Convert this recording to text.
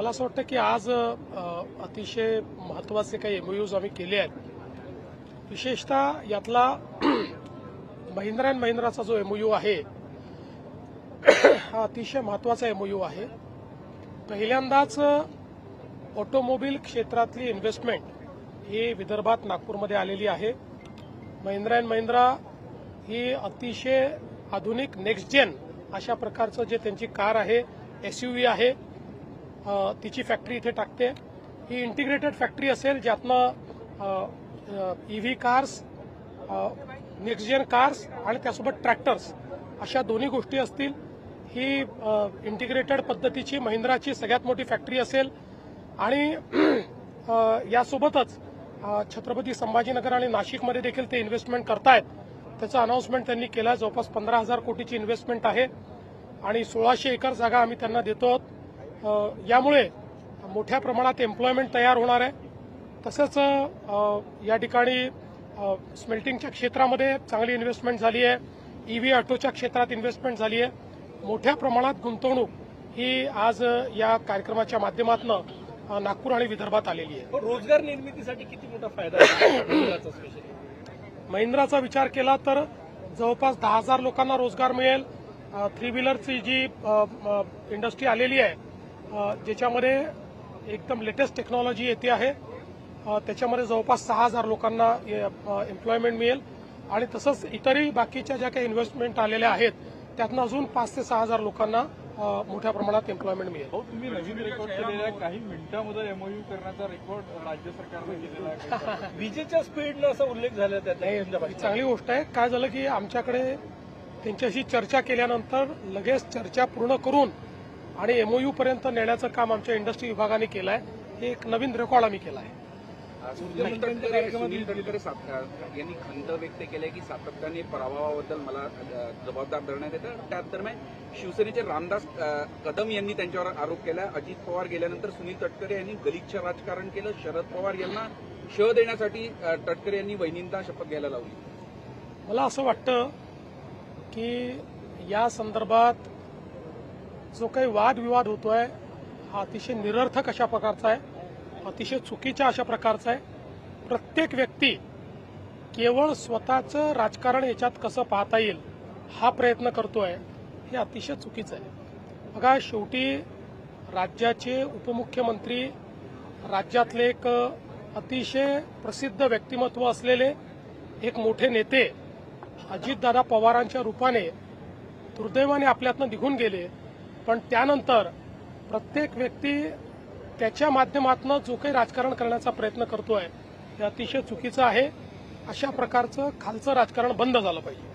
मला असं वाटतं की आज अतिशय महत्त्वाचे काही एमओयूज आम्ही केले आहेत. विशेषतः यातला महिंद्रा अँड महिंद्राचा जो एमओयू आहे हा अतिशय महत्त्वाचा एमओयू आहे. पहिल्यांदाच ऑटोमोबाईल क्षेत्रातली इन्व्हेस्टमेंट ही विदर्भात नागपूरमध्ये आलेली आहे. महिंद्रा अँड महिंद्रा ही अतिशय आधुनिक नेक्स्ट जेन अशा प्रकारचं जे त्यांची कार आहे, एसयूव्ही आहे, तिची फॅक्टरी इथे टाकते. ही इंटिग्रेटेड फॅक्टरी असेल ज्यातनं EV cars, next gen cars आणि त्यासोबत ट्रॅक्टर्स अशा दोन्ही गोष्टी असतील. ही इंटिग्रेटेड पद्धतीची महिंद्राची सगळ्यात मोठी फॅक्टरी असेल आणि यासोबतच छत्रपती संभाजीनगर आणि नाशिकमध्ये देखील ते इन्व्हेस्टमेंट करतायत. त्याचं अनाउन्समेंट त्यांनी केलं. जवळपास 15,000 कोटीची इन्व्हेस्टमेंट आहे आणि 1600 एकर जागा आम्ही त्यांना देतो. यामुळे मोठ्या प्रमाणात एम्प्लॉयमेंट तयार होणार आहे. तसंच या ठिकाणी स्मेल्टिंगच्या क्षेत्रामध्ये चांगली इन्व्हेस्टमेंट झाली आहे. ईव्ही ऑटोच्या क्षेत्रात इन्व्हेस्टमेंट झाली आहे. मोठ्या प्रमाणात गुंतवणूक ही आज या कार्यक्रमाच्या माध्यमातून नागपूर आणि विदर्भात आलेली आहे. रोजगार निर्मितीसाठी किती मोठा फायदा आहे महिंद्राचा विचार केला तर जवळपास 10,000 लोकांना रोजगार मिळेल. 3 व्हीलरची जी इंडस्ट्री आलेली आहे ज्याच्यामध्ये एकदम लेटेस्ट टेक्नॉलॉजी येते आहे, त्याच्यामध्ये जवळपास 6,000 लोकांना एम्प्लॉयमेंट मिळेल. आणि तसंच इतरही बाकीच्या ज्या काही इन्व्हेस्टमेंट आलेल्या आहेत त्यातनं अजून 5,000 ते 6,000 लोकांना मोठ्या प्रमाणात एम्प्लॉयमेंट मिळेल. तुम्ही नवीन रेकॉर्ड केलेल्या काही मिनिटांमध्ये एमओयू करण्याचा रेकॉर्ड राज्य सरकारने केलेला आहे. विजेच्या स्पीडनं असा उल्लेख झाला त्यात. चांगली गोष्ट आहे. काय झालं की आमच्याकडे त्यांच्याशी चर्चा केल्यानंतर लगेच चर्चा पूर्ण करून आणि एमओयू पर्यंत नेण्याचं काम आमच्या इंडस्ट्री विभागाने केलं आहे. हे एक नवीन रेकॉर्ड आम्ही केला आहे. सुनील तटकरे यांनी खंत व्यक्त केली की सातत्याने पराभवाबद्दल मला जबाबदार धरण्यात येतं. त्याच दरम्यान शिवसेनेचे रामदास कदम यांनी त्यांच्यावर आरोप केला. अजित पवार गेल्यानंतर सुनील तटकरे यांनी गलिच्छ राजकारण केलं. शरद पवार यांना शह देण्यासाठी तटकरे यांनी वहिनींना शपथ घ्यायला लावली. मला असं वाटतं की या संदर्भात जो काही वादविवाद होतोय हा अतिशय निरर्थक अशा प्रकारचा आहे, अतिशय चुकीच्या अशा प्रकारचा आहे. प्रत्येक व्यक्ती केवळ स्वतःचं राजकारण याच्यात कसं पाहता येईल हा प्रयत्न करतोय, हे अतिशय चुकीचं आहे. बघा, शेवटी राज्याचे उपमुख्यमंत्री, राज्यातले एक अतिशय प्रसिद्ध व्यक्तिमत्व असलेले एक मोठे नेते अजितदादा पवारांच्या रूपाने दुर्दैवाने आपल्यातनं निघून गेले. पण त्यानंतर प्रत्येक व्यक्ती त्याच्या माध्यमातून जो काही राजकारण करण्याचा प्रयत्न करतोय हे अतिशय चुकीचं आहे. अशा प्रकारचं खालचं राजकारण बंद झालं पाहिजे.